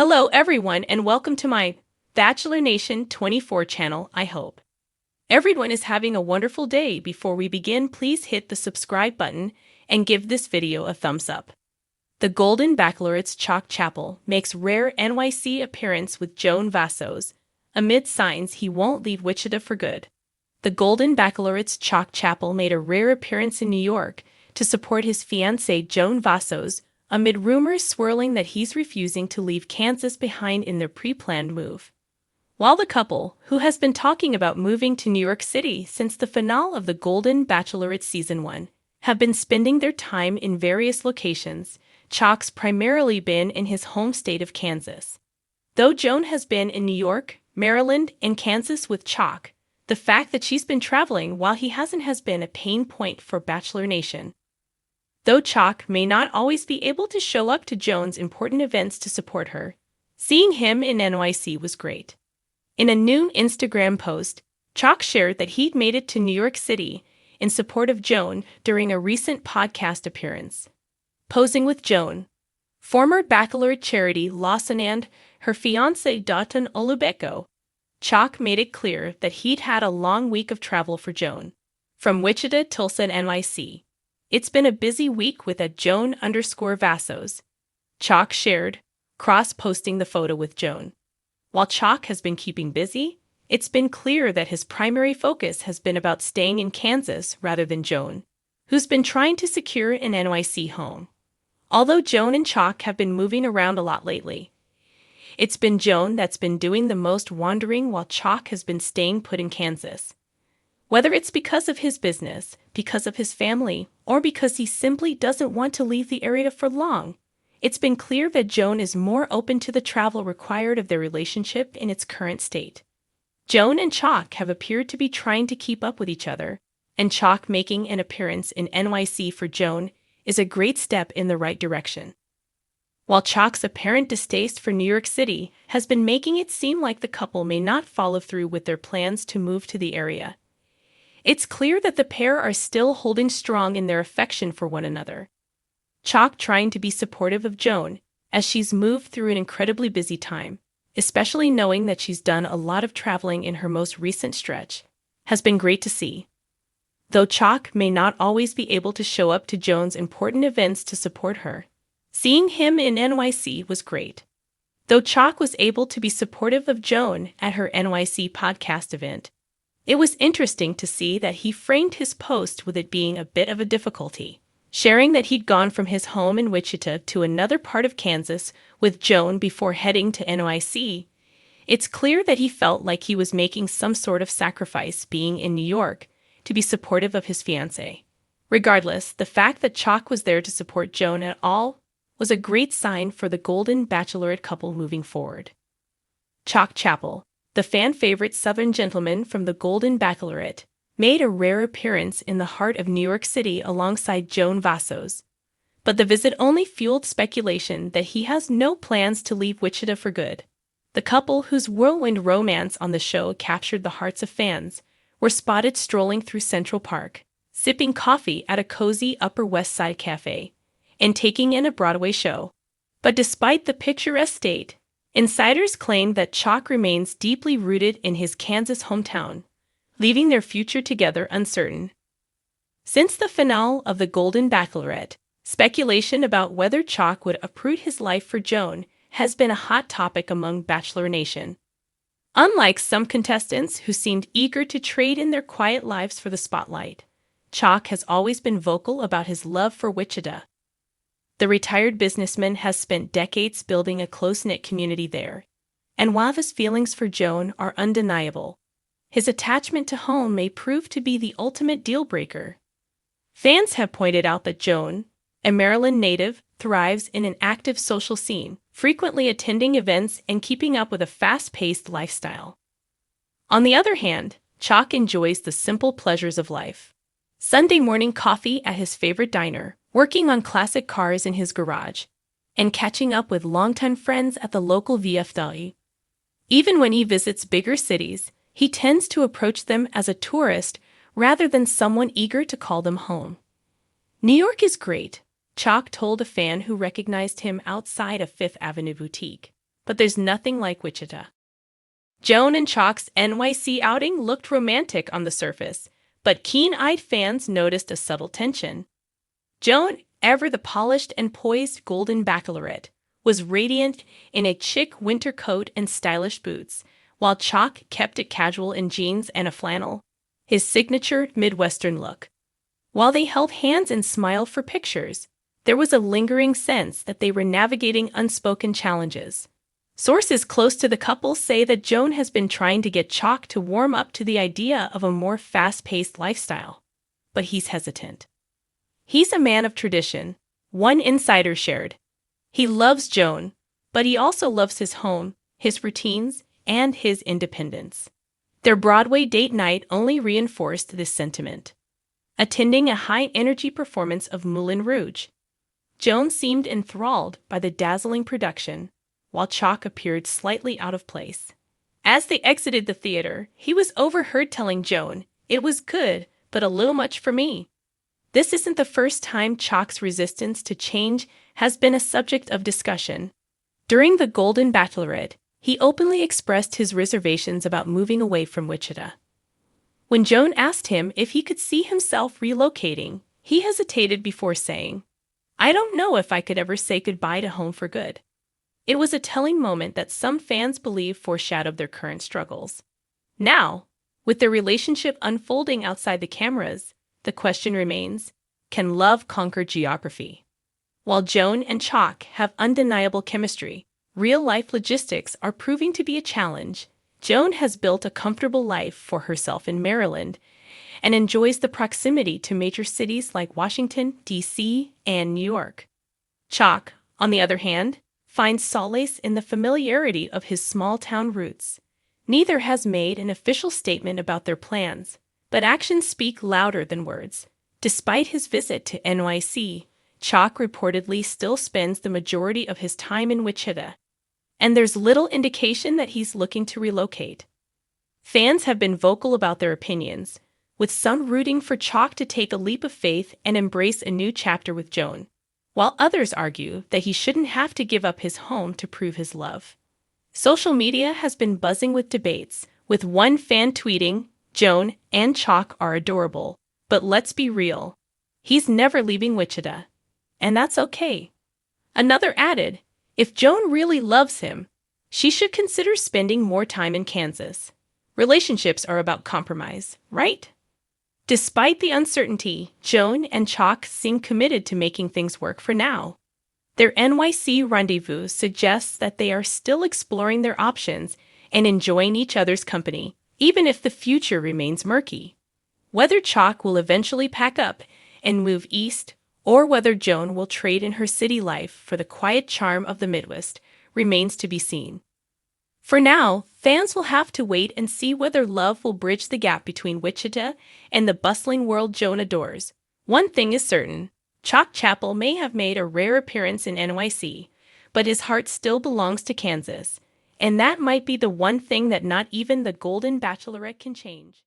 Hello everyone and welcome to my Bachelor Nation 24 channel. I hope everyone is having a wonderful day. Before we begin, please hit the subscribe button and give this video a thumbs up. The Golden Bachelorette's Chock Chapple makes rare NYC appearance with Joan Vassos, amid signs he won't leave Wichita for good. The Golden Bachelorette's Chock Chapple made a rare appearance in New York to support his fiancée Joan Vassos, amid rumors swirling that he's refusing to leave Kansas behind in their pre-planned move. While the couple, who has been talking about moving to New York City since the finale of The Golden Bachelorette Season 1, have been spending their time in various locations, Chock's primarily been in his home state of Kansas. Though Joan has been in New York, Maryland, and Kansas with Chock, the fact that she's been traveling while he hasn't has been a pain point for Bachelor Nation. Though Chock may not always be able to show up to Joan's important events to support her, seeing him in NYC was great. In a new Instagram post, Chock shared that he'd made it to New York City in support of Joan during a recent podcast appearance. Posing with Joan, former Bachelorette Charity Lawson and her fiancé Dotun Olubeko, Chock made it clear that he'd had a long week of travel for Joan, from Wichita, Tulsa, and NYC. It's been a busy week with @Joan_Vassos, Chock shared, cross-posting the photo with Joan. While Chock has been keeping busy, it's been clear that his primary focus has been about staying in Kansas rather than Joan, who's been trying to secure an NYC home. Although Joan and Chock have been moving around a lot lately, it's been Joan that's been doing the most wandering while Chock has been staying put in Kansas. Whether it's because of his business, because of his family, or because he simply doesn't want to leave the area for long, it's been clear that Joan is more open to the travel required of their relationship in its current state. Joan and Chock have appeared to be trying to keep up with each other, and Chock making an appearance in NYC for Joan is a great step in the right direction. While Chock's apparent distaste for New York City has been making it seem like the couple may not follow through with their plans to move to the area, it's clear that the pair are still holding strong in their affection for one another. Chock trying to be supportive of Joan as she's moved through an incredibly busy time, especially knowing that she's done a lot of traveling in her most recent stretch, has been great to see. Though Chock may not always be able to show up to Joan's important events to support her, seeing him in NYC was great. Though Chock was able to be supportive of Joan at her NYC podcast event, it was interesting to see that he framed his post with it being a bit of a difficulty, sharing that he'd gone from his home in Wichita to another part of Kansas with Joan before heading to NYC. It's clear that he felt like he was making some sort of sacrifice being in New York to be supportive of his fiancée. Regardless, the fact that Chock was there to support Joan at all was a great sign for the Golden Bachelorette couple moving forward. Chock Chapple, the fan-favorite Southern gentleman from The Golden Bachelorette, made a rare appearance in the heart of New York City alongside Joan Vassos. But the visit only fueled speculation that he has no plans to leave Wichita for good. The couple, whose whirlwind romance on the show captured the hearts of fans, were spotted strolling through Central Park, sipping coffee at a cozy Upper West Side cafe, and taking in a Broadway show. But despite the picturesque state, insiders claim that Chock remains deeply rooted in his Kansas hometown, leaving their future together uncertain. Since the finale of The Golden Bachelorette, speculation about whether Chock would uproot his life for Joan has been a hot topic among Bachelor Nation. Unlike some contestants who seemed eager to trade in their quiet lives for the spotlight, Chock has always been vocal about his love for Wichita. The retired businessman has spent decades building a close-knit community there, and while his feelings for Joan are undeniable, his attachment to home may prove to be the ultimate deal-breaker. Fans have pointed out that Joan, a Maryland native, thrives in an active social scene, frequently attending events and keeping up with a fast-paced lifestyle. On the other hand, Chock enjoys the simple pleasures of life. Sunday morning coffee at his favorite diner, working on classic cars in his garage, and catching up with longtime friends at the local VFW. Even when he visits bigger cities, he tends to approach them as a tourist rather than someone eager to call them home. New York is great, Chock told a fan who recognized him outside a Fifth Avenue boutique, but there's nothing like Wichita. Joan and Chock's NYC outing looked romantic on the surface, but keen-eyed fans noticed a subtle tension. Joan, ever the polished and poised golden bachelorette, was radiant in a chic winter coat and stylish boots, while Chock kept it casual in jeans and a flannel, his signature Midwestern look. While they held hands and smiled for pictures, there was a lingering sense that they were navigating unspoken challenges. Sources close to the couple say that Joan has been trying to get Chock to warm up to the idea of a more fast-paced lifestyle, but he's hesitant. He's a man of tradition, one insider shared. He loves Joan, but he also loves his home, his routines, and his independence. Their Broadway date night only reinforced this sentiment. Attending a high-energy performance of Moulin Rouge, Joan seemed enthralled by the dazzling production, while Chock appeared slightly out of place. As they exited the theater, he was overheard telling Joan, "It was good, but a little much for me." This isn't the first time Chock's resistance to change has been a subject of discussion. During the Golden Bachelorette, he openly expressed his reservations about moving away from Wichita. When Joan asked him if he could see himself relocating, he hesitated before saying, "I don't know if I could ever say goodbye to home for good." It was a telling moment that some fans believe foreshadowed their current struggles. Now, with their relationship unfolding outside the cameras, the question remains, can love conquer geography? While Joan and Chock have undeniable chemistry, real-life logistics are proving to be a challenge. Joan has built a comfortable life for herself in Maryland and enjoys the proximity to major cities like Washington, D.C., and New York. Chock, on the other hand, finds solace in the familiarity of his small-town roots. Neither has made an official statement about their plans, but actions speak louder than words. Despite his visit to NYC, Chock reportedly still spends the majority of his time in Wichita, and there's little indication that he's looking to relocate. Fans have been vocal about their opinions, with some rooting for Chock to take a leap of faith and embrace a new chapter with Joan, while others argue that he shouldn't have to give up his home to prove his love. Social media has been buzzing with debates, with one fan tweeting, "Joan and Chock are adorable, but let's be real. He's never leaving Wichita, and that's okay." Another added, "If Joan really loves him, she should consider spending more time in Kansas. Relationships are about compromise, right?" Despite the uncertainty, Joan and Chock seem committed to making things work for now. Their NYC rendezvous suggests that they are still exploring their options and enjoying each other's company, even if the future remains murky. Whether Chock will eventually pack up and move east, or whether Joan will trade in her city life for the quiet charm of the Midwest, remains to be seen. For now, fans will have to wait and see whether love will bridge the gap between Wichita and the bustling world Joan adores. One thing is certain, Chapple may have made a rare appearance in NYC, but his heart still belongs to Kansas, and that might be the one thing that not even the Golden Bachelorette can change.